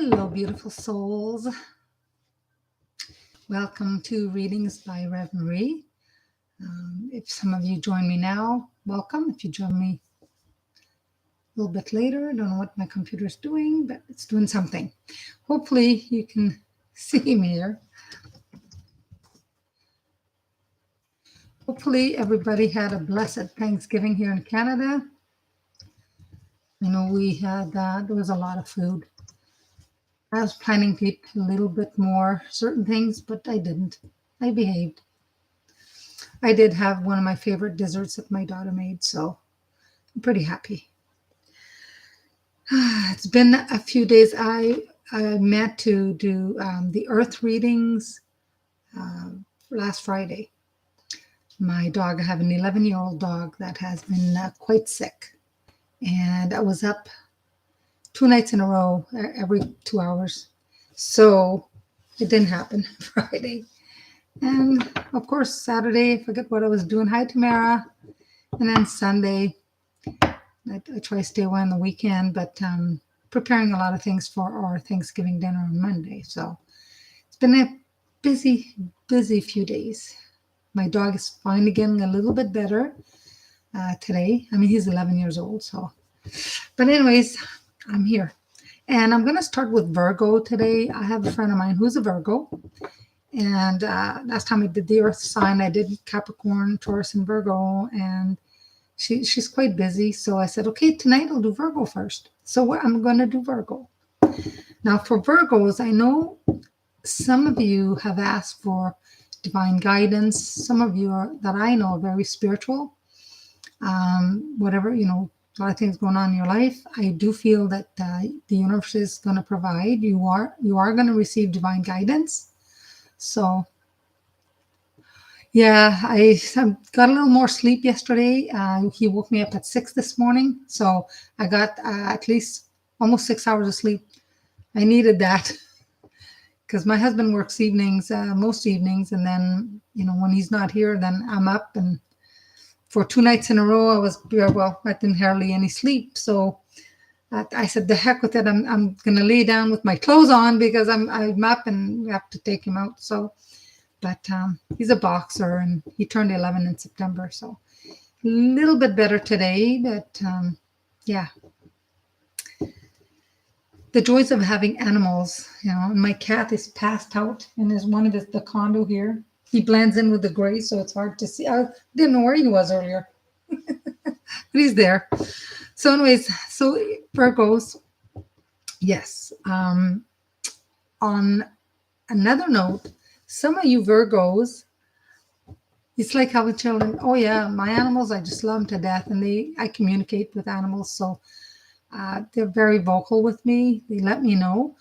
Hello, beautiful souls. Welcome to Readings by Rev Marie. If some of you join me now, welcome. If you join me a little bit later, I don't know what my computer is doing, but it's doing something. Hopefully you can see me here. Hopefully everybody had a blessed Thanksgiving here in Canada. I know we had, there was a lot of food. I was planning to eat a little bit more certain things, but I didn't. I behaved. I did have one of my favorite desserts that my daughter made, so I'm pretty happy. It's been a few days. I meant to do the earth readings last Friday. My dog, I have an 11-year-old dog that has been quite sick. And I was up 2 nights in a row, every 2 hours. So it didn't happen Friday. And of course, Saturday, I forget what I was doing. Hi, Tamara. And then Sunday, I try to stay away on the weekend, but preparing a lot of things for our Thanksgiving dinner on Monday. So it's been a busy few days. My dog is finally getting a little bit better today. I mean, he's 11 years old. So, but anyways, I'm here. And I'm going to start with Virgo today. I have a friend of mine who's a Virgo. And last time I did the earth sign, I did Capricorn, Taurus, and Virgo. And she's quite busy. So I said, okay, tonight I'll do Virgo first. So I'm going to do Virgo. Now for Virgos, I know some of you have asked for divine guidance. Some of you that I know are very spiritual. Whatever, a lot of things going on in your life. I do feel that the universe is going to provide. You are going to receive divine guidance. So, yeah, I got a little more sleep yesterday. He woke me up at 6 this morning. So I got at least almost 6 hours of sleep. I needed that because my husband works evenings, most evenings. And then, when he's not here, then I'm up. And for 2 nights in a row, I didn't hardly any sleep. So I said, the heck with it. I'm going to lay down with my clothes on because I'm up and we have to take him out. So, but he's a boxer and he turned 11 in September. So a little bit better today, but yeah. The joys of having animals, my cat is passed out in the condo here. He blends in with the gray, so it's hard to see. I didn't know where he was earlier, but he's there. So anyways, so Virgos, yes. On another note, some of you Virgos, it's like how with children, oh yeah, my animals, I just love them to death. And I communicate with animals. So they're very vocal with me. They let me know.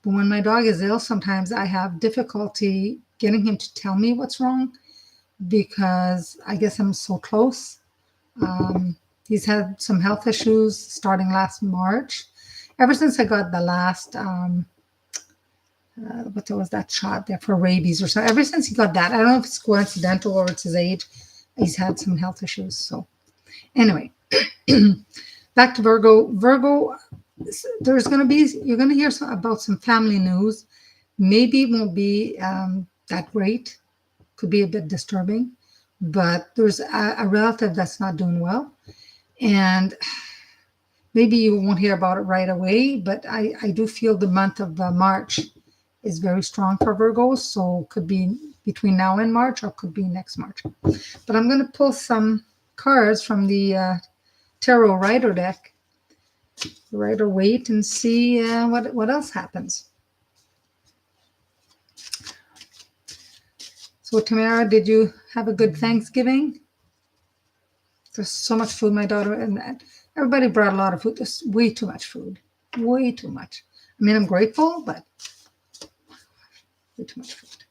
But when my dog is ill, sometimes I have difficulty getting him to tell me what's wrong because I guess I'm so close. He's had some health issues starting last March. Ever since I got the last, what was that shot there for rabies or something. Ever since he got that, I don't know if it's coincidental or it's his age, he's had some health issues. So anyway, back to Virgo. Virgo, you're going to hear about some family news. Maybe it won't be that great. Could be a bit disturbing, but there's a relative that's not doing well. And maybe you won't hear about it right away, but I do feel the month of March is very strong for Virgos. So could be between now and March or could be next March. But I'm going to pull some cards from the Tarot Rider deck. Rider Waite and see what else happens. So Tamara, did you have a good Thanksgiving? There's so much food. My daughter and everybody brought a lot of food. There's way too much food. Way too much. I mean, I'm grateful, but way too much food.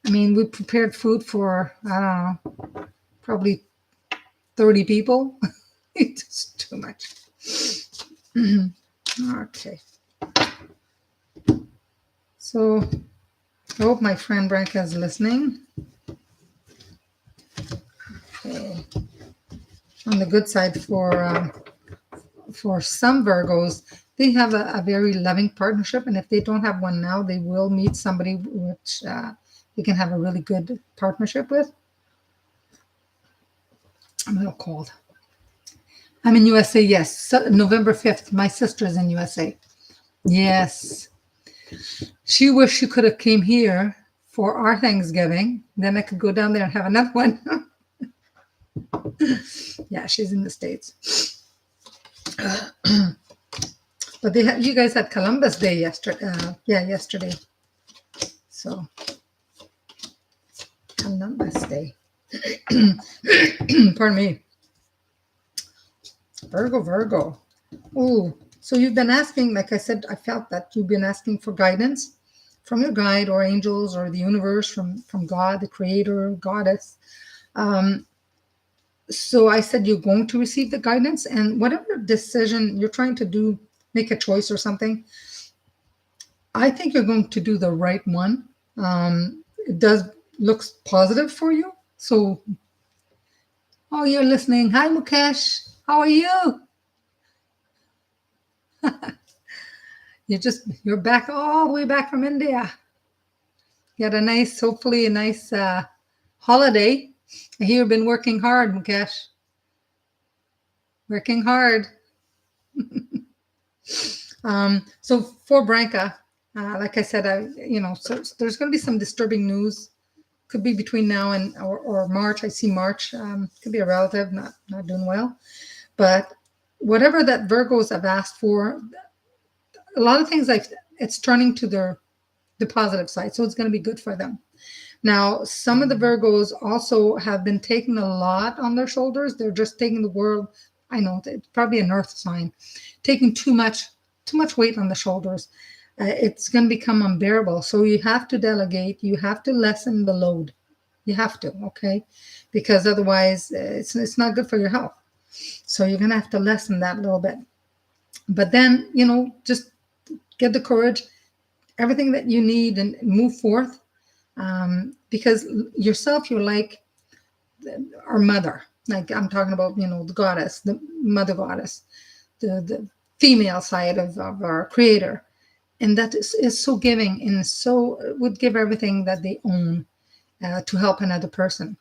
I mean, we prepared food for, I don't know, probably 30 people. It's just too much. Okay. So I hope my friend Branka is listening. Okay. On the good side for some Virgos, they have a very loving partnership, and if they don't have one now, they will meet somebody which they can have a really good partnership with. I'm a little cold. I'm in USA, yes. So, November 5th. My sister's in USA. Yes. She wished she could have came here for our Thanksgiving. Then I could go down there and have another one. Yeah, she's in the States. But you guys had Columbus Day yesterday. Yesterday. So, Columbus Day. Pardon me. Virgo. Oh, so you've been asking, like I said, I felt that you've been asking for guidance from your guide or angels or the universe, from God, the creator, goddess. So I said you're going to receive the guidance, and whatever decision you're trying to do, make a choice or something, I think you're going to do the right one. It looks positive for you. So, oh, you're listening. Hi, Mukesh. How are you? You're back all the way back from India. You had hopefully a nice holiday. I hear you've been working hard, Mukesh. Working hard. So for Branca, like I said, so there's going to be some disturbing news. Could be between now and or March. I see March. Could be a relative not doing well, but whatever that Virgos have asked for, a lot of things it's turning to the positive side. So it's going to be good for them. Now, some of the Virgos also have been taking a lot on their shoulders. They're just taking the world. I know it's probably an earth sign, taking too much weight on the shoulders. It's going to become unbearable. So you have to delegate. You have to lessen the load. You have to, okay? Because otherwise it's not good for your health. So you're going to have to lessen that a little bit. But then, just get the courage, everything that you need, and move forth. Because yourself, you're like our mother. Like I'm talking about, the goddess, the mother goddess, the female side of our creator. And that is so giving and so would give everything that they own to help another person.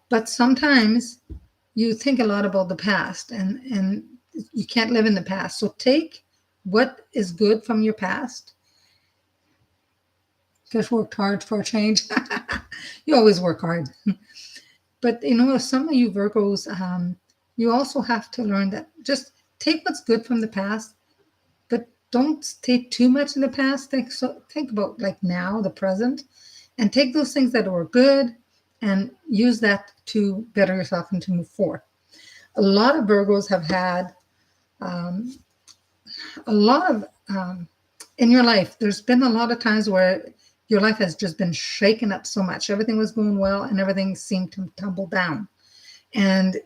But sometimes you think a lot about the past and you can't live in the past. So take what is good from your past. Just worked hard for a change. You always work hard. But, some of you Virgos, you also have to learn that just take what's good from the past, but don't stay too much in the past. Think about like now, the present, and take those things that were good and use that to better yourself and to move forward. A lot of Virgos have had a lot of, in your life, there's been a lot of times where your life has just been shaken up so much. Everything was going well and everything seemed to tumble down. And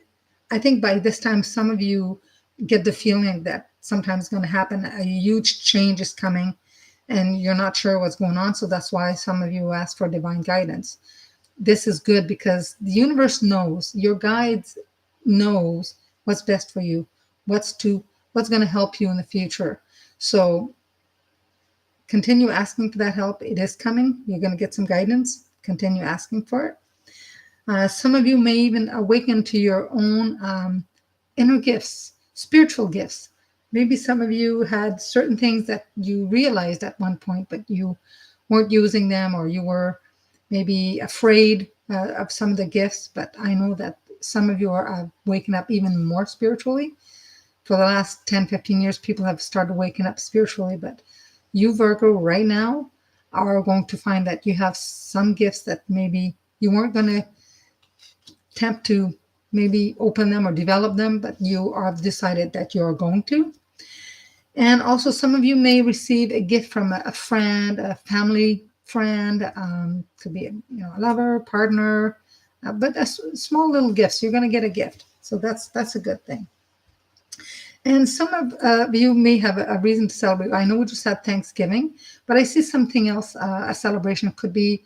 I think by this time, some of you get the feeling that sometimes going to happen. A huge change is coming and you're not sure what's going on. So that's why some of you ask for divine guidance. This is good because the universe knows, your guides knows what's best for you, what's going to help you in the future. So continue asking for that help. It is coming. You're going to get some guidance. Continue asking for it. Some of you may even awaken to your own inner gifts, spiritual gifts. Maybe some of you had certain things that you realized at one point, but you weren't using them, or you were maybe afraid of some of the gifts. But I know that some of you are waking up even more spiritually. For the last 10, 15 years, people have started waking up spiritually, but you Virgo right now are going to find that you have some gifts that maybe you weren't going to attempt to maybe open them or develop them, but you have decided that you're going to. And also some of you may receive a gift from a friend, a family friend, could be a lover, partner, but small little gifts. You're going to get a gift. So that's a good thing. And some of you may have a reason to celebrate. I know we just had Thanksgiving, but I see something else. A celebration could be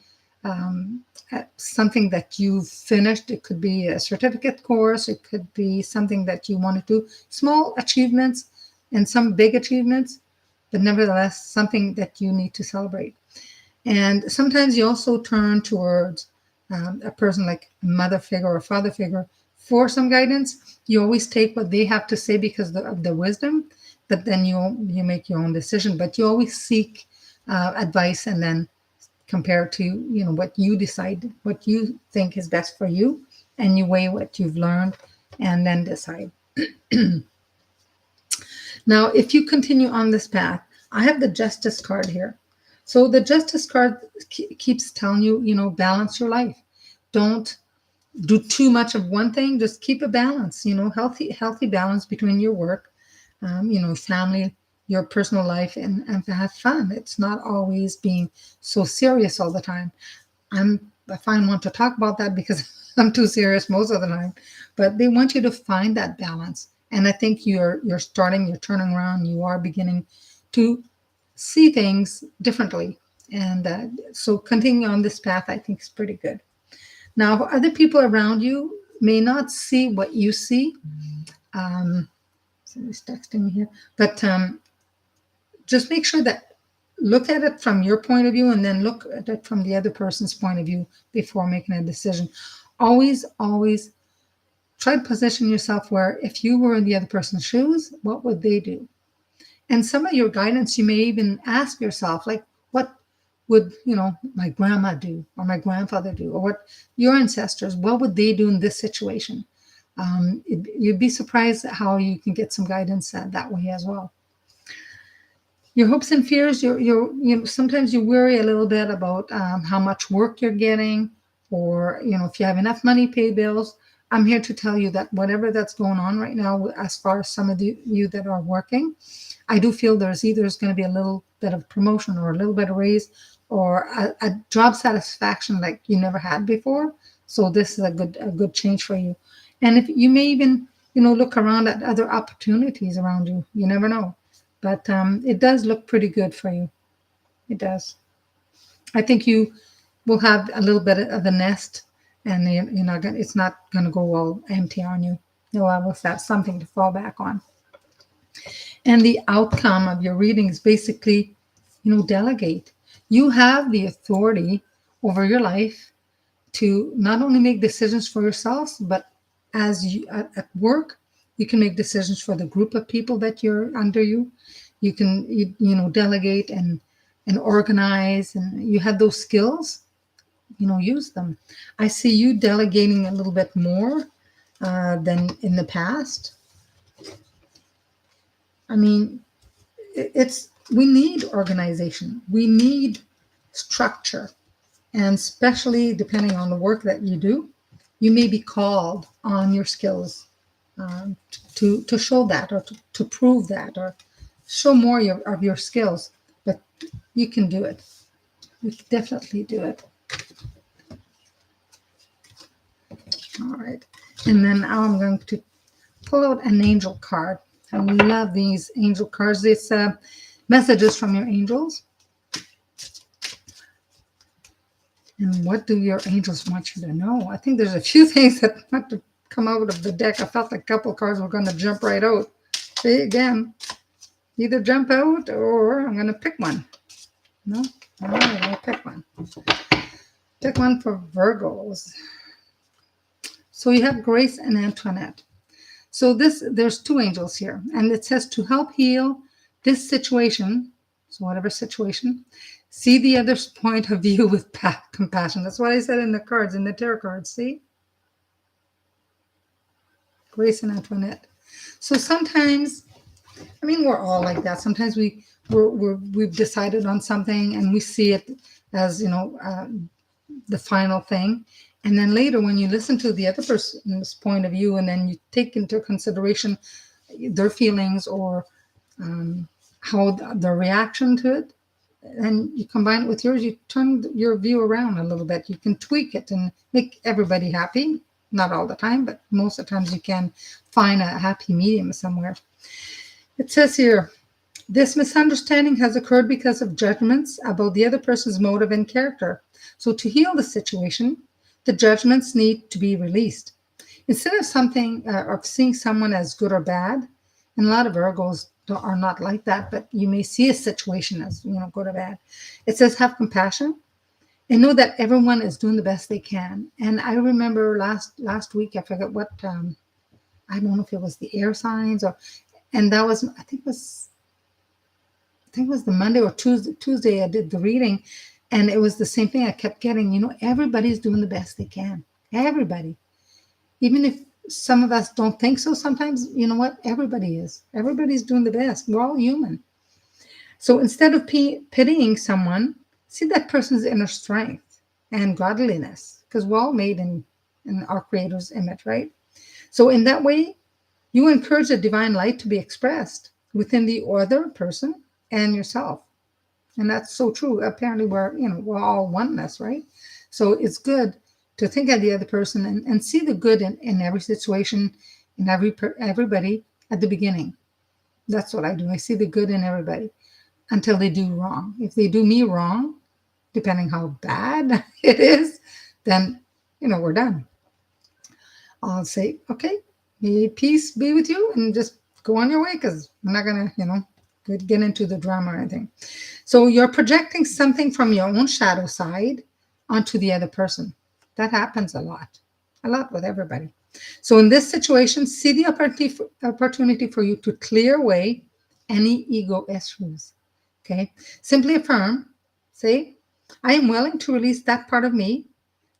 something that you've finished. It could be a certificate course. It could be something that you want to do. Small achievements and some big achievements, but nevertheless, something that you need to celebrate. And sometimes you also turn towards a person like a mother figure or a father figure for some guidance. You always take what they have to say because of the wisdom, but then you make your own decision. But you always seek advice and then compare to what you decide, what you think is best for you, and you weigh what you've learned and then decide. Now, if you continue on this path, I have the Justice card here. So the Justice card keeps telling you, balance your life. Don't do too much of one thing. Just keep a balance, healthy balance between your work, family, your personal life, and have fun. It's not always being so serious all the time. I find one to talk about that because I'm too serious most of the time. But they want you to find that balance. And I think you're turning around, you are beginning to see things differently. And so continuing on this path, I think is pretty good. Now, other people around you may not see what you see. Somebody's texting me here. But just make sure that look at it from your point of view and then look at it from the other person's point of view before making a decision. Always try to position yourself where if you were in the other person's shoes, what would they do? And some of your guidance, you may even ask yourself, like, what would, my grandma do or my grandfather do, or what your ancestors, what would they do in this situation? You'd be surprised at how you can get some guidance that way as well. Your hopes and fears, sometimes you worry a little bit about how much work you're getting, or, if you have enough money, pay bills. I'm here to tell you that whatever that's going on right now, as far as some of you that are working, I do feel there's going to be a little bit of promotion or a little bit of raise or a job satisfaction like you never had before. So this is a good change for you. And if you may even, look around at other opportunities around you, you never know. But it does look pretty good for you. It does. I think you will have a little bit of a nest, and it's not going to go all empty on you. You'll always have something to fall back on. And the outcome of your reading is basically, delegate. You have the authority over your life to not only make decisions for yourselves, but as you at work, you can make decisions for the group of people that you're under you. You can, delegate and organize, and you have those skills, use them. I see you delegating a little bit more than in the past. I mean, we need organization. We need structure. And especially depending on the work that you do, you may be called on your skills to show that, or to prove that, or show more of your skills. But you can do it. You can definitely do it. All right. And then now I'm going to pull out an angel card. I love these angel cards. It's messages from your angels. And what do your angels want you to know? I think there's a few things that want to come out of the deck. I felt like a couple of cards were going to jump right out. See, again, either jump out or I'm going to pick one. No? All right, I'll pick one. Pick one for Virgos. So you have Grace and Antoinette. So there's two angels here, and it says to help heal this situation, so whatever situation, see the other's point of view with compassion. That's what I said in the cards, in the tarot cards, see? Grace and Antoinette. So sometimes, I mean, we're all like that. Sometimes we've decided on something and we see it as, the final thing. And then later, when you listen to the other person's point of view, and then you take into consideration their feelings or how their reaction to it, and you combine it with yours, you turn your view around a little bit. You can tweak it and make everybody happy. Not all the time, but most of the times you can find a happy medium somewhere. It says here, this misunderstanding has occurred because of judgments about the other person's motive and character. So to heal the situation, the judgments need to be released. Instead of seeing someone as good or bad, and a lot of Virgos are not like that, but you may see a situation as, good or bad. It says have compassion and know that everyone is doing the best they can. And I remember last week, I forget what, I don't know if it was the air signs and that was, I think it was the Monday or Tuesday I did the reading, and it was the same thing I kept getting. Everybody's doing the best they can. Everybody. Even if some of us don't think so sometimes, you know what? Everybody is. Everybody's doing the best. We're all human. So instead of pitying someone, see that person's inner strength and godliness, because we're all made in our Creator's image, right? So in that way, you encourage the divine light to be expressed within the other person and yourself. And that's so true. Apparently we're all oneness, right? So it's good to think of the other person and see the good in every situation, in everybody at the beginning. That's what I do. I see the good in everybody until they do wrong. If they do me wrong, depending how bad it is, then, we're done. I'll say, okay, may peace be with you, and just go on your way, because I'm not going to, get into the drama or anything. So you're projecting something from your own shadow side onto the other person. That happens a lot with everybody. So in this situation, see the opportunity for you to clear away any ego issues. Okay. Simply affirm, say, I am willing to release that part of me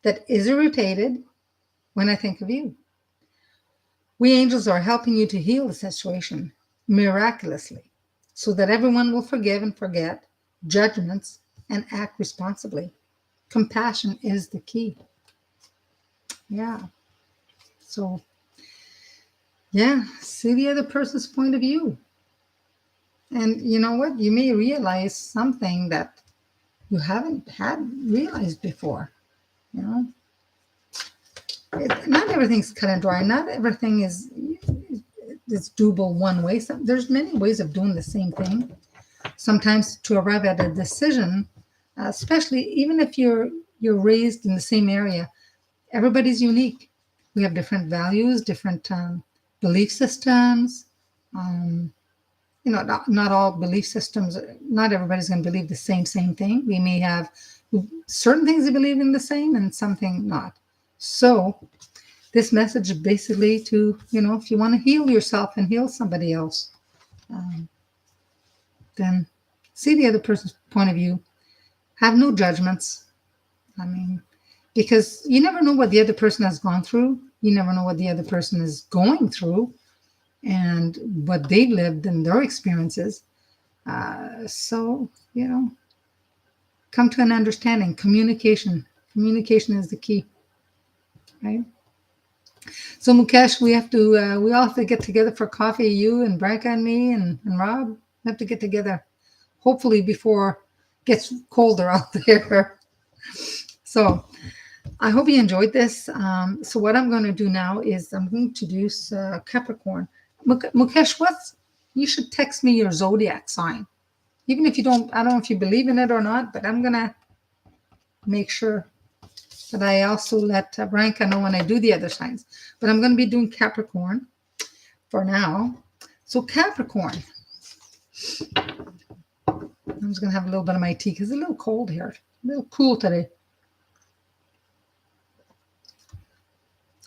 that is irritated when I think of you. We angels are helping you to heal the situation miraculously, so that everyone will forgive and forget judgments and act responsibly. Compassion is the key. Yeah. So, see the other person's point of view. And you know what? You may realize something that you haven't realized before. Not everything's cut and dry. Not everything is doable one way. There's many ways of doing the same thing. Sometimes to arrive at a decision, especially even if you're raised in the same area, everybody's unique. We have different values, different belief systems. Not all belief systems. Not everybody's going to believe the same thing. We may have certain things they believe in the same, and something not. So this message is basically to, if you want to heal yourself and heal somebody else, then see the other person's point of view. Have no judgments. Because you never know what the other person has gone through. You never know what the other person is going through and what they've lived and their experiences. So, come to an understanding. Communication. Communication is the key, right? So Mukesh, we all have to get together for coffee. You and Branka and me and Rob, we have to get together, hopefully before it gets colder out there. So I hope you enjoyed this. So what I'm going to do now is I'm going to introduce Capricorn. Mukesh, you should text me your zodiac sign. Even if you don't, I don't know if you believe in it or not, but I'm going to make sure that I also let Branka know when I do the other signs. But I'm going to be doing Capricorn for now. So Capricorn. I'm just going to have a little bit of my tea because it's a little cold here. A little cool today.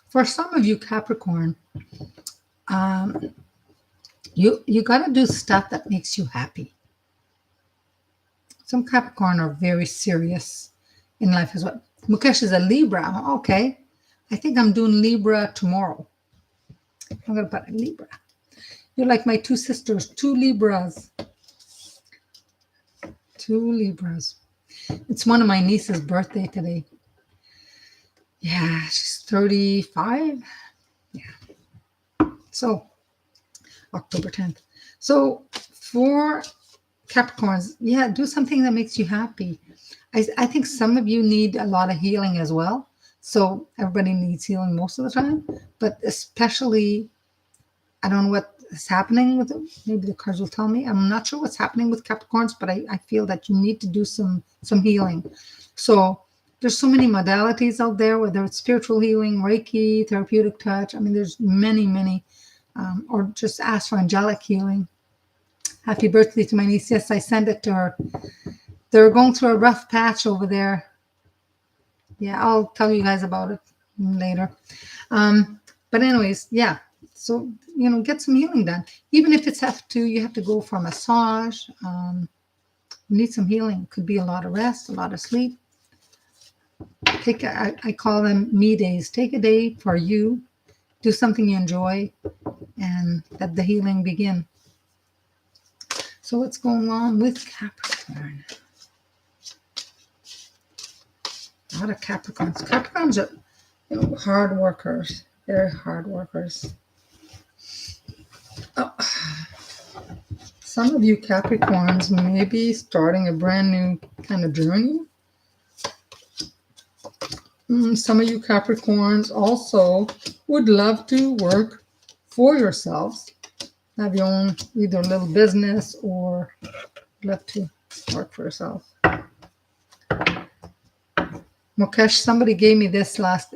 For some of you Capricorn, you got to do stuff that makes you happy. Some Capricorn are very serious in life as well. Mukesh is a Libra. Okay. I think I'm doing Libra tomorrow. I'm going to put a Libra. You're like my two sisters, two Libras. Two Libras. It's one of my niece's birthday today. Yeah, she's 35. Yeah. So, October 10th. So, for Capricorns, do something that makes you happy. I think some of you need a lot of healing as well. So, everybody needs healing most of the time. But especially, I don't know what is happening with it. Maybe the cards will tell me. I'm not sure what's happening with Capricorns, but I feel that you need to do some healing. So, there's so many modalities out there, whether it's spiritual healing, Reiki, therapeutic touch. There's many, or just ask for angelic healing. Happy birthday to my niece. Yes, I sent it to her. They're going through a rough patch over there. Yeah, I'll tell you guys about it later. But anyways, yeah. So, get some healing done. Even if you have to go for a massage, you need some healing. Could be a lot of rest, a lot of sleep. I call them me days. Take a day for you. Do something you enjoy and let the healing begin. So what's going on with Capricorn? A lot of Capricorns. Capricorns are hard workers. They're hard workers. Oh. Some of you Capricorns may be starting a brand new kind of journey. Some of you Capricorns also would love to work for yourselves. Have your own either little business or love to work for yourself. Mukesh, somebody gave me this last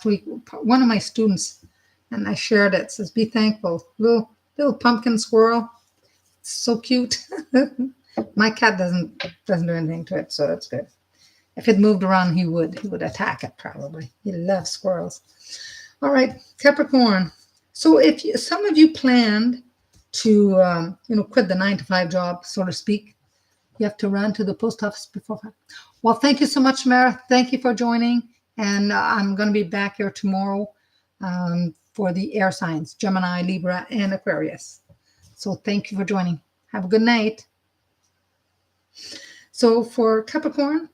week. One of my students, and I shared it. It says, "Be thankful." Little pumpkin squirrel. It's so cute. My cat doesn't do anything to it, so that's good. If it moved around, he would attack it probably. He loves squirrels. All right, Capricorn. So if some of you planned to quit the 9-to-5 job, so to speak, you have to run to the post office before 5. Well, thank you so much, Mara. Thank you for joining, and I'm going to be back here tomorrow for the air signs: Gemini, Libra, and Aquarius. So thank you for joining. Have a good night. So for Capricorn,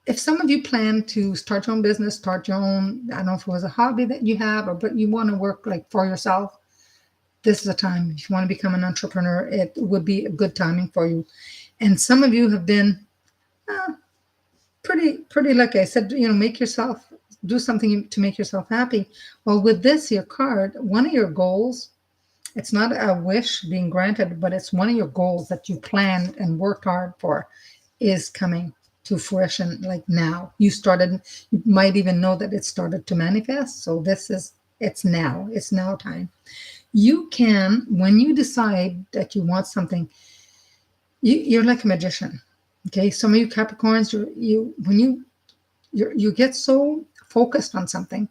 if some of you plan to start your own business, start your own, I don't know if it was a hobby that you have, but you want to work like for yourself, this is a time. If you want to become an entrepreneur, it would be a good timing for you. And some of you have been pretty like I said, do something to make yourself happy. Well, with this, your card, one of your goals, it's not a wish being granted, but it's one of your goals that you planned and worked hard for is coming to fruition like now. You might even know that it started to manifest. So it's now time. You can, when you decide that you want something, you're like a magician. Okay. Some of you Capricorns, when you get so focused on something,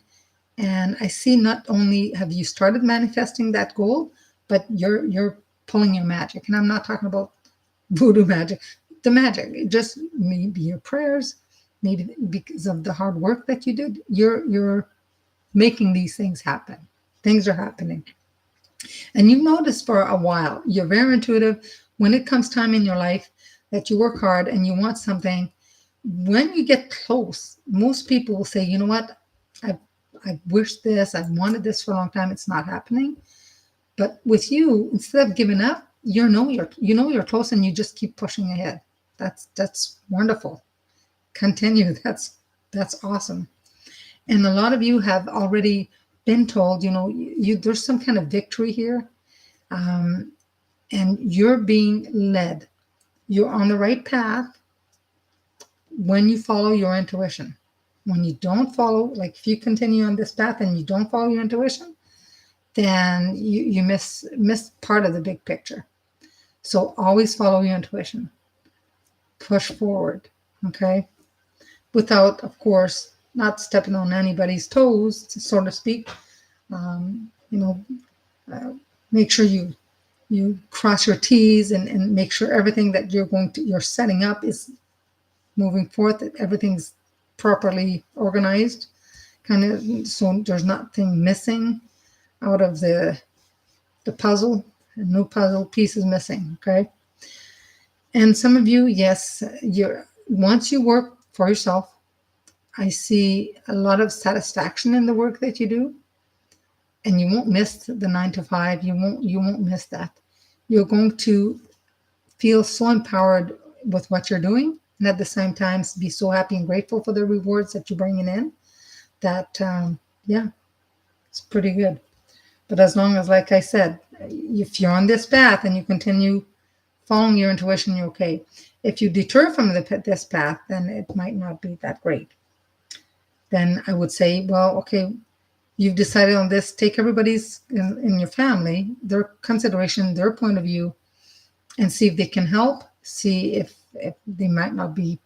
and I see not only have you started manifesting that goal, but you're pulling your magic. And I'm not talking about voodoo magic. The magic, just maybe your prayers, maybe because of the hard work that you did, you're making these things happen. Things are happening. And you've noticed for a while, you're very intuitive when it comes time in your life that you work hard and you want something. When you get close, most people will say, you know what, I wish this, I've wanted this for a long time, it's not happening. But with you, instead of giving up, you're close and you just keep pushing ahead. That's wonderful. Continue. That's awesome. And a lot of you have already been told, there's some kind of victory here, and you're being led. You're on the right path when you follow your intuition. When you don't follow, like if you continue on this path and you don't follow your intuition, then you miss part of the big picture. So always follow your intuition. Push forward, okay? Without, of course, not stepping on anybody's toes, so to speak. Make sure you cross your T's and make sure everything that you're setting up is moving forth, that everything's properly organized, kind of, so there's nothing missing out of the puzzle, and no puzzle piece is missing, okay? And some of you, yes, once you work for yourself, I see a lot of satisfaction in the work that you do, and you won't miss the 9-to-5. You won't miss that. You're going to feel so empowered with what you're doing, and at the same time be so happy and grateful for the rewards that you're bringing in. That it's pretty good. But as long as, like I said, if you're on this path and you continue following your intuition, you're okay. If you deter from this path, then it might not be that great. Then I would say, well, okay, you've decided on this. Take everybody's in your family, their consideration, their point of view, and see if they can help. See if they might not be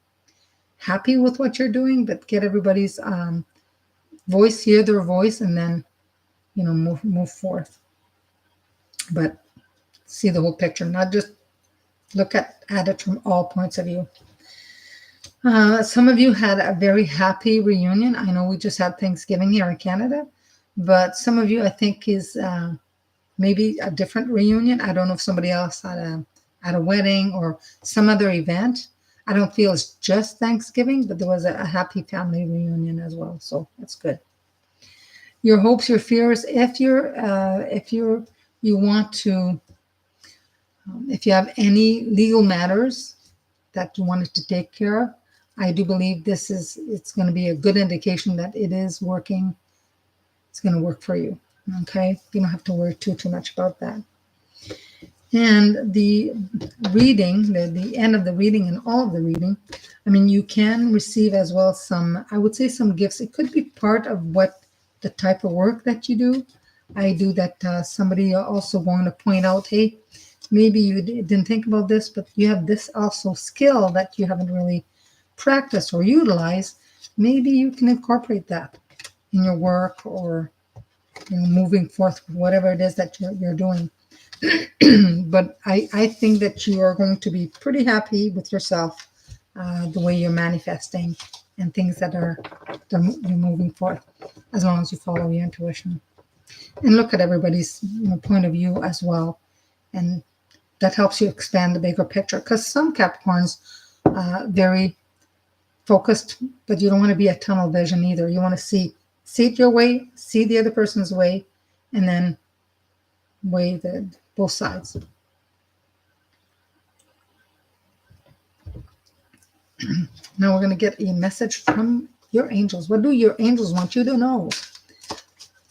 happy with what you're doing, but get everybody's voice, hear their voice, and then move forth. But see the whole picture, not just look at it from all points of view. Some of you had a very happy reunion. I know we just had Thanksgiving here in Canada, but some of you, I think, is maybe a different reunion. I don't know if somebody else had a wedding or some other event. I don't feel it's just Thanksgiving, but there was a happy family reunion as well. So that's good. Your hopes, your fears. If you want to, if you have any legal matters that you wanted to take care of, I do believe it's going to be a good indication that it is working. It's going to work for you. Okay, you don't have to worry too much about that. And the reading, the end of the reading and all of the reading, I mean, you can receive as well some, I would say, some gifts. It could be part of what the type of work that you do. I do that. Somebody also going to point out, hey, maybe you didn't think about this, but you have this also skill that you haven't really practiced or utilized. Maybe you can incorporate that in your work or moving forth, whatever it is that you're doing. But I think that you are going to be pretty happy with yourself, the way you're manifesting and things that you're moving forth, as long as you follow your intuition and look at everybody's point of view as well, and that helps you expand the bigger picture. Because some Capricorns very focused, but you don't want to be a tunnel vision either. You want to see it your way, see the other person's way, and then weigh both sides. Now we're going to get a message from your angels. What do your angels want you to know?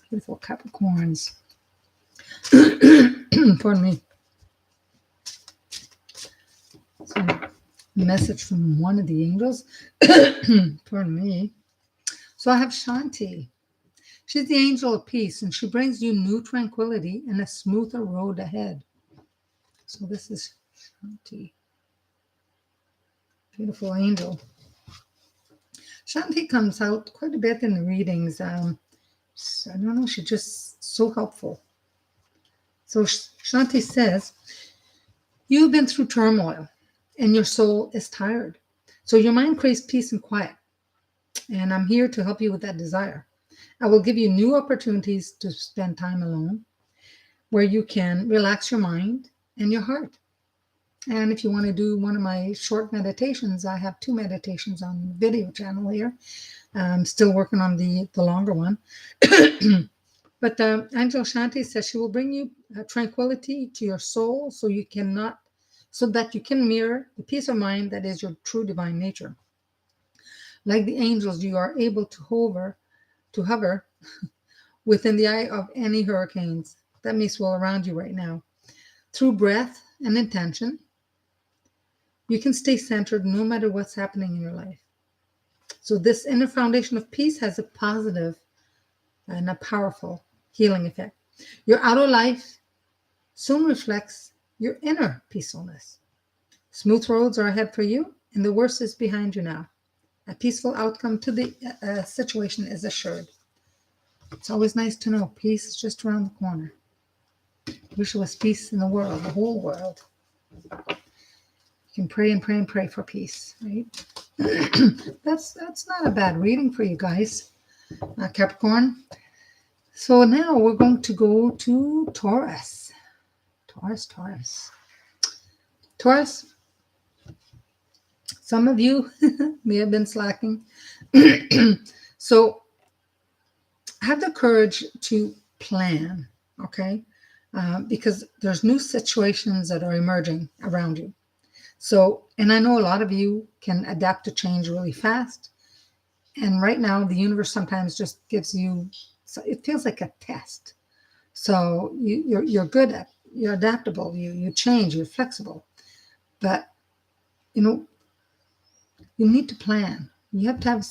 Beautiful Capricorns. Pardon me. So, message from one of the angels. Pardon me. So I have Shanti. She's the angel of peace, and she brings you new tranquility and a smoother road ahead. So this is Shanti. Beautiful angel. Shanti comes out quite a bit in the readings. I don't know, she's just so helpful. So Shanti says, you've been through turmoil and your soul is tired. So your mind craves peace and quiet. And I'm here to help you with that desire. I will give you new opportunities to spend time alone where you can relax your mind and your heart. And if you want to do one of my short meditations, I have 2 meditations on the video channel here. I'm still working on the longer one. But Angel Shanti says she will bring you tranquility to your soul so that you can mirror the peace of mind that is your true divine nature. Like the angels, you are able to hover within the eye of any hurricanes that may swirl around you right now. Through breath and intention, you can stay centered no matter what's happening in your life. So this inner foundation of peace has a positive and a powerful healing effect. Your outer life soon reflects your inner peacefulness. Smooth roads are ahead for you, and the worst is behind you now. A peaceful outcome to the situation is assured. It's always nice to know peace is just around the corner. Wish there was peace in the world, the whole world. You can pray and pray and pray for peace, right? That's not a bad reading for you guys, Capricorn. So now we're going to go to Taurus. Taurus. Some of you may have been slacking. So have the courage to plan, okay? Because there's new situations that are emerging around you. So, and I know a lot of you can adapt to change really fast. And right now, the universe sometimes just gives you, so it feels like a test. So you're good at, you're adaptable, you change, you're flexible. But, you need to plan. You have to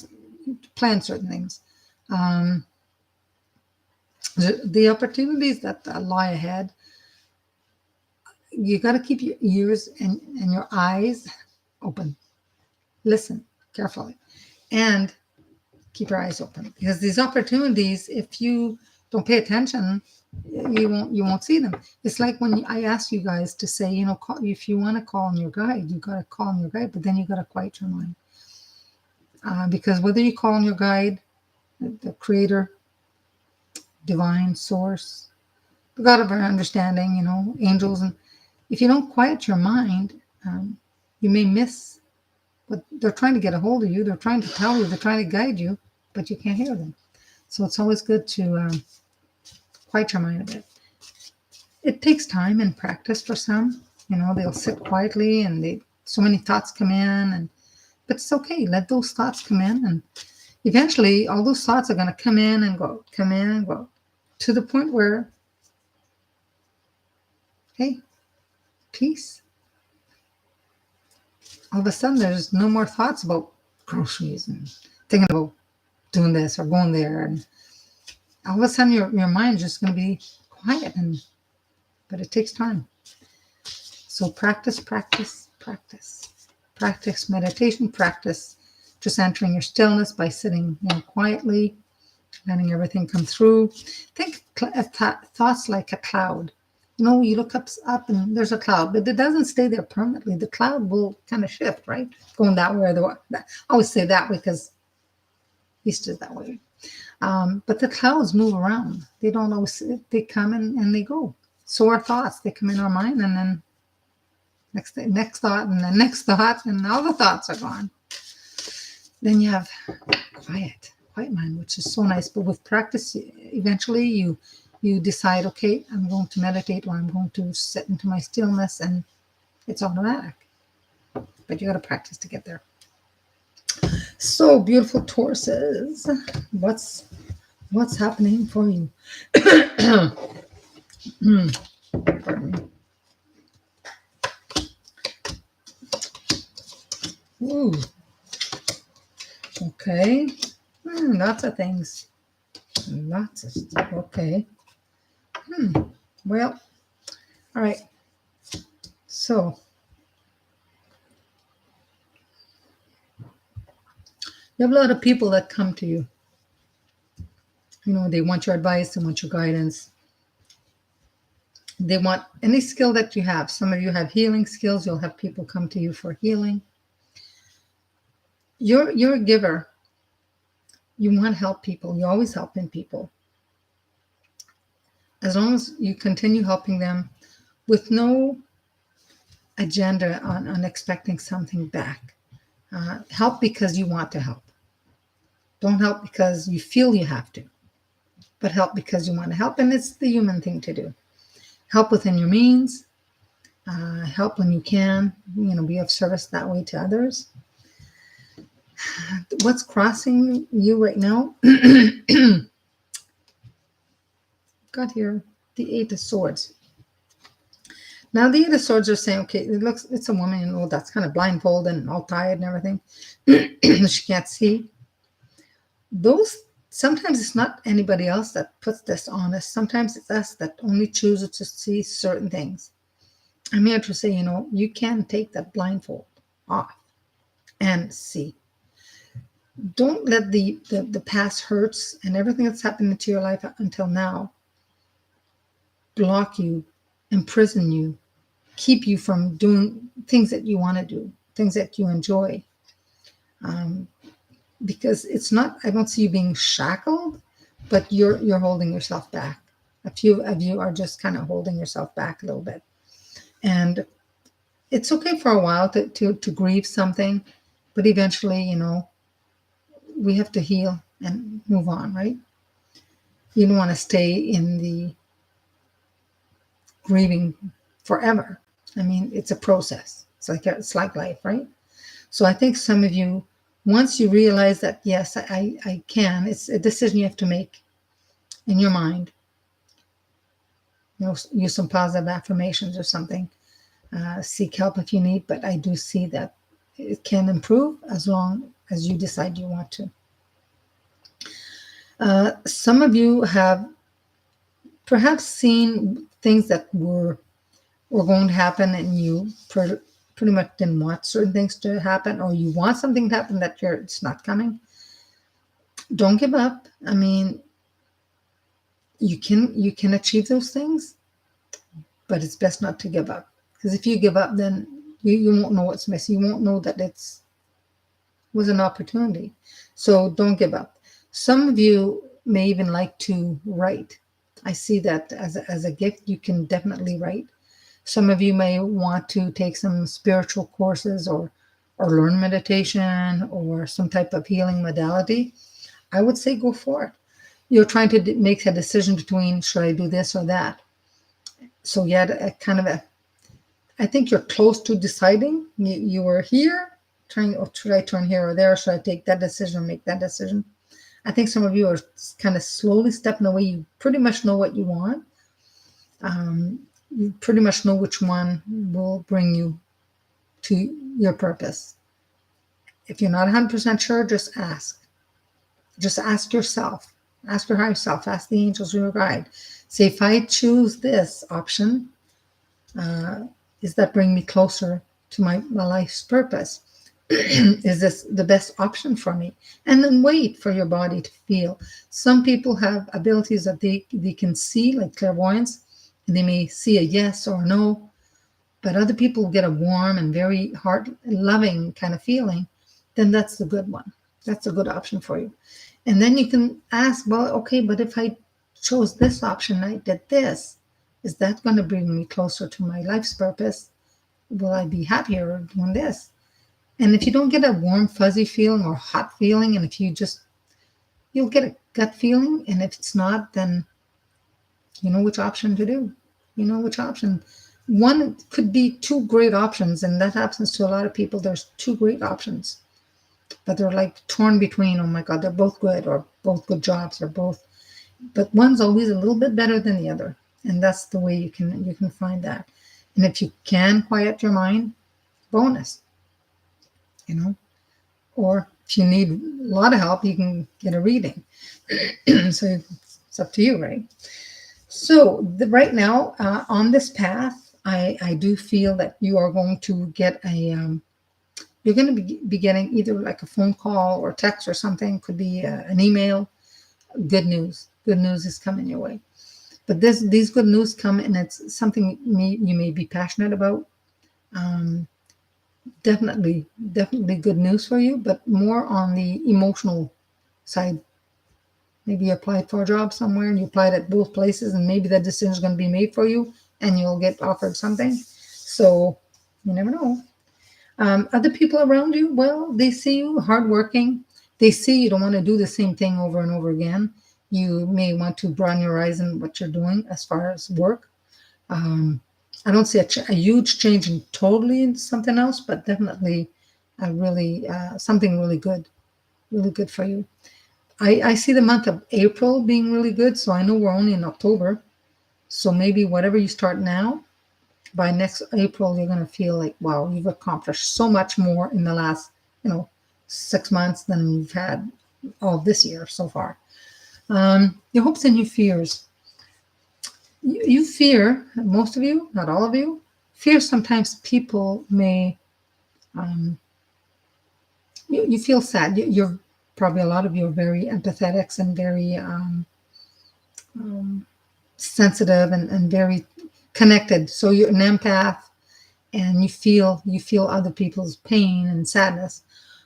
plan certain things. The opportunities that lie ahead, you got to keep your ears and your eyes open. Listen carefully and keep your eyes open, because these opportunities, if you don't pay attention, you won't see them. It's like when I ask you guys to say, if you want to call on your guide, you got to call on your guide, but then you got to quiet your mind. Because whether you call on your guide, the creator, divine source, the God of our understanding, angels, and if you don't quiet your mind, you may miss what they're trying to get a hold of you. They're trying to tell you, they're trying to guide you, but you can't hear them. So it's always good to quiet your mind a bit. It takes time and practice for some. They'll sit quietly and so many thoughts come in, but it's okay. Let those thoughts come in, and eventually all those thoughts are going to come in and go, to the point where, hey, peace. All of a sudden there's no more thoughts about groceries and thinking about doing this or going there, and all of a sudden your mind's just going to be quiet, but it takes time. So practice meditation, practice just entering your stillness by sitting quietly, letting everything come through. Think thoughts like a cloud. You look up and there's a cloud, but it doesn't stay there permanently. The cloud will kind of shift, right? Going that way or the way. I always say that way because East is that way. But the clouds move around. They don't always, they come and they go. So our thoughts, they come in our mind, and then next thought, and the next thought, and all the thoughts are gone. Then you have quiet mind, which is so nice. But with practice, eventually you decide, okay, I'm going to meditate, or I'm going to sit into my stillness, and it's automatic. But you got to practice to get there. So, beautiful Tauruses, what's happening for you? Pardon me. Ooh. Okay. Lots of things. Lots of stuff. Okay. Well, all right. So, you have a lot of people that come to you. They want your advice, they want your guidance. They want any skill that you have. Some of you have healing skills. You'll have people come to you for healing. You're a giver. You want to help people. You're always helping people. As long as you continue helping them with no agenda on expecting something back. Help because you want to help. Don't help because you feel you have to, but help because you want to help. And it's the human thing to do. Help within your means. Help when you can. Be of service that way to others. What's crossing you right now? Got here the Eight of Swords. Now the Eight of Swords are saying, okay, it's a woman, that's kind of blindfolded and all tired and everything. She can't see. Sometimes it's not anybody else that puts this on us. Sometimes it's us that only chooses to see certain things. I'm here to say, you can take that blindfold off and see. Don't let the past hurts and everything that's happened into your life until now block you, imprison you, keep you from doing things that you want to do, things that you enjoy. Because it's not, I don't see you being shackled, but you're holding yourself back. A few of you are just kind of holding yourself back a little bit. And it's okay for a while to grieve something, but eventually, we have to heal and move on, right? You don't want to stay in the grieving forever. I mean, it's a process. It's like life, right? So I think some of you, once you realize that, yes, I can, it's a decision you have to make in your mind. Use some positive affirmations or something. Seek help if you need, but I do see that it can improve as long as you decide you want to. Some of you have perhaps seen things that were were going to happen, and you pretty much didn't want certain things to happen, or you want something to happen that it's not coming. Don't give up. I mean, you can achieve those things, but it's best not to give up. Because if you give up, then you won't know what's missing. You won't know that it's was an opportunity. So don't give up. Some of you may even like to write. I see that as a gift. You can definitely write. Some of you may want to take some spiritual courses, or learn meditation, or some type of healing modality. I would say go for it. You're trying to make a decision between, should I do this or that? So yeah, I think you're close to deciding. You were here trying, or should I turn here or there? Should I take that decision or make that decision? I think some of you are kind of slowly stepping away. You pretty much know what you want. You pretty much know which one will bring you to your purpose. If you're not 100% sure, just ask. Just ask yourself. Ask your higher self. Ask the angels or your guide. Say, if I choose this option, is that bring me closer to my life's purpose? Is this the best option for me? And then wait for your body to feel. Some people have abilities that they can see, like clairvoyance, and they may see a yes or a no, but other people get a warm and very heart loving kind of feeling. Then that's the good one. That's a good option for you. And then you can ask, well, okay, but if I chose this option, I did this, is that going to bring me closer to my life's purpose? Will I be happier doing this? And if you don't get a warm, fuzzy feeling or hot feeling, and if you'll get a gut feeling. And if it's not, then you know which option to do. You know which option. One could be two great options, and that happens to a lot of people. There's two great options, but they're like torn between, oh my God, they're both good, or both good jobs, or both. But one's always a little bit better than the other. And that's the way you can find that. And if you can quiet your mind, bonus. Or if you need a lot of help, you can get a reading. So it's up to you, right? So right now, on this path, I do feel that you are going to get you're going to be getting either like a phone call or text or something. Could be an email. Good news. Good news is coming your way. But these good news come, and it's something you may be passionate about. Definitely good news for you, but more on the emotional side. Maybe you applied for a job somewhere, and you applied at both places, and maybe that decision is going to be made for you, and you'll get offered something. So you never know. Other people around you, well, they see you hardworking. They see you don't want to do the same thing over and over again. You may want to broaden your horizon what you're doing as far as work. I don't see a huge change in totally into something else, but definitely something really good for you. I see the month of April being really good, so I know we're only in October. So maybe whatever you start now, by next April, you're going to feel like, wow, you've accomplished so much more in the last, 6 months than you've had all this year so far. Your hopes and your fears. You fear, most of you, not all of you, fear sometimes people may, you feel sad. You're probably, a lot of you are very empathetic and very sensitive and very connected. So you're an empath, and you feel other people's pain and sadness.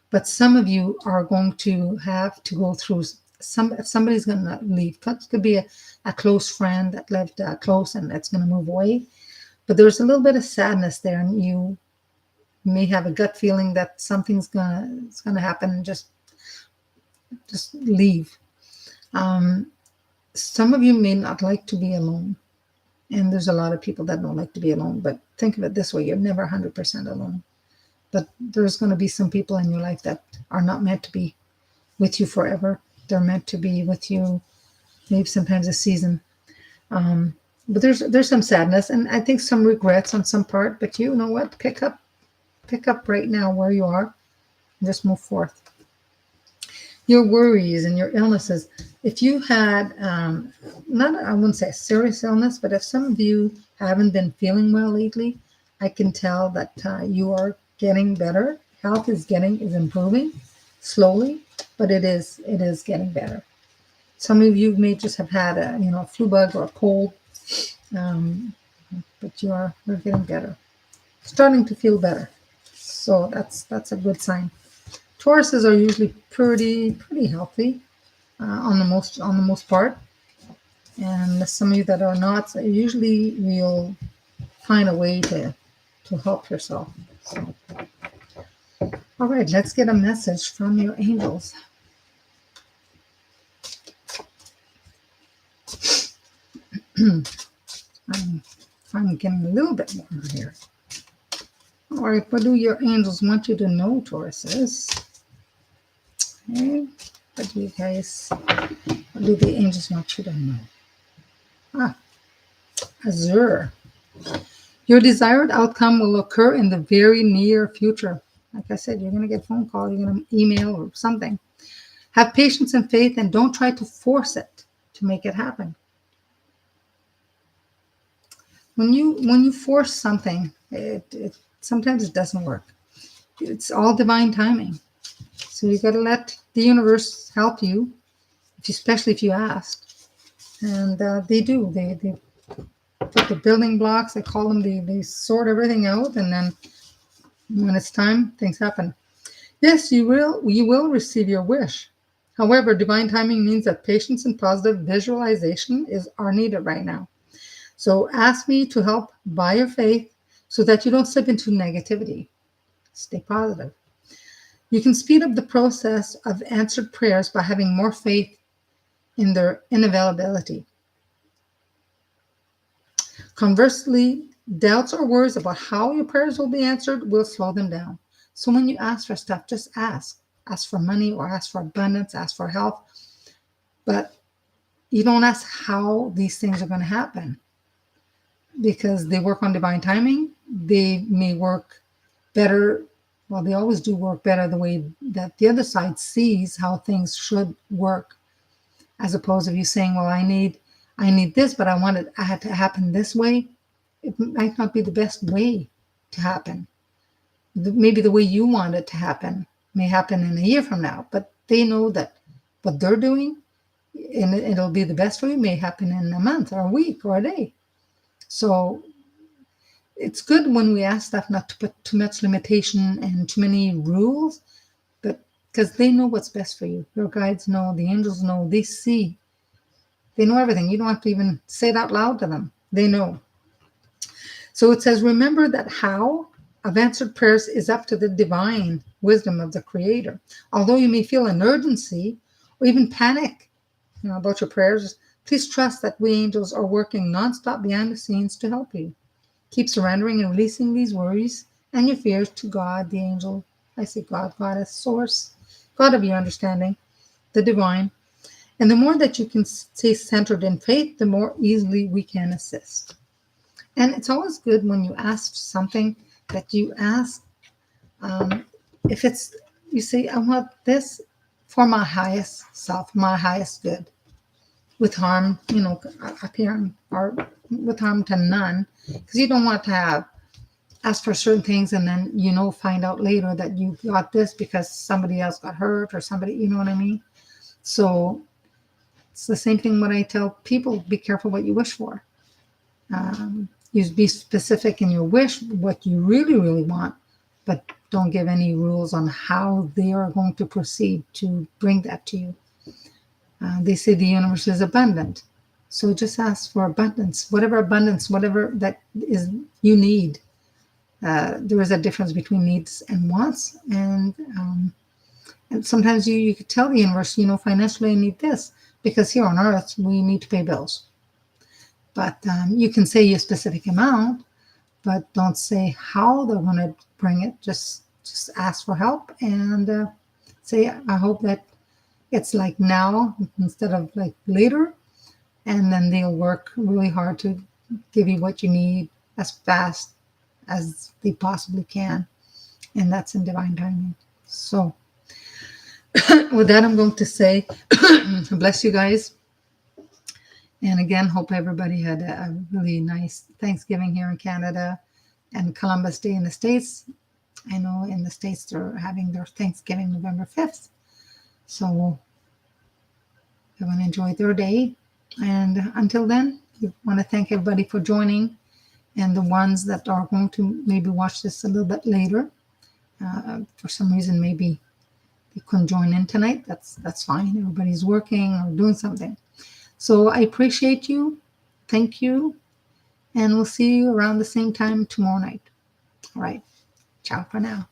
But some of you are going to have to go through somebody's going to leave. It could be a close friend that lived close, and it's going to move away. But there's a little bit of sadness there, and you may have a gut feeling that something's going to happen, and just leave. Some of you may not like to be alone. And there's a lot of people that don't like to be alone. But think of it this way, you're never 100% alone. But there's going to be some people in your life that are not meant to be with you forever. They're meant to be with you maybe sometimes a season. But there's some sadness, and I think some regrets on some part. But you know what? Pick up right now where you are and just move forth. Your worries and your illnesses, If you had, not, I wouldn't say a serious illness, but if some of you haven't been feeling well lately, I can tell that you are getting better. Health is improving slowly, but it is getting better. Some of you may just have had a flu bug or a cold, um, but you're getting better, starting to feel better. So that's a good sign. Tauruses are usually pretty healthy on the most part, and some of you that are not, usually you'll find a way to help yourself. So, all right, let's get a message from your angels. I'm getting a little bit warmer here. All right, what do your angels want you to know, Tauruses? Okay, what do the angels want you to know? Azure. Your desired outcome will occur in the very near future. Like I said, you're going to get a phone call, you're going to email or something. Have patience and faith and don't try to force it to make it happen. When you force something, it sometimes it doesn't work. It's all divine timing. So you got to let the universe help you, especially if you ask. And they do. They put the building blocks. They call them. They sort everything out, and then when it's time, things happen. Yes, you will receive your wish. However, divine timing means that patience and positive visualization are needed right now. So ask me to help by your faith so that you don't slip into negativity. Stay positive. You can speed up the process of answered prayers by having more faith in their inavailability. Conversely, doubts or worries about how your prayers will be answered will slow them down. So when you ask for stuff, just ask. Ask for money or ask for abundance, ask for health. But you don't ask how these things are going to happen because they work on divine timing. They may work better. Well, they always do work better the way that the other side sees how things should work, as opposed to you saying, well, I need this, but I had to happen this way. It might not be the best way to happen. Maybe the way you want it to happen may happen in a year from now, but they know that what they're doing, and it'll be the best for you, may happen in a month or a week or a day. So it's good when we ask stuff not to put too much limitation and too many rules, but because they know what's best for you. Your guides know, the angels know, they see. They know everything. You don't have to even say it out loud to them. They know. So it says, remember that how of answered prayers is up to the divine wisdom of the Creator. Although you may feel an urgency or even panic about your prayers, please trust that we angels are working nonstop behind the scenes to help you. Keep surrendering and releasing these worries and your fears to God, the angel. I say God, Goddess, Source, God of your understanding, the divine. And the more that you can stay centered in faith, the more easily we can assist. And it's always good when you ask something that you ask, if it's, you say, I want this for my highest self, my highest good, with harm, appearing, or with harm to none, because you don't want to ask for certain things and then, find out later that you got this because somebody else got hurt or somebody, you know what I mean? So it's the same thing when I tell people, be careful what you wish for. You be specific in your wish, what you really, really want, but don't give any rules on how they are going to proceed to bring that to you. They say the universe is abundant. So just ask for abundance, whatever that is you need. There is a difference between needs and wants. And sometimes you could tell the universe, financially I need this, because here on earth we need to pay bills. But you can say a specific amount, but don't say how they're going to bring it. Just ask for help and say, I hope that it's like now instead of like later. And then they'll work really hard to give you what you need as fast as they possibly can. And that's in divine timing. So With that, I'm going to say, bless you guys. And again, hope everybody had a really nice Thanksgiving here in Canada and Columbus Day in the States. I know in the States they're having their Thanksgiving November 5th. So everyone enjoy their day. And until then, we want to thank everybody for joining. And the ones that are going to maybe watch this a little bit later, for some reason, maybe they couldn't join in tonight. That's fine. Everybody's working or doing something. So I appreciate you. Thank you. And we'll see you around the same time tomorrow night. All right. Ciao for now.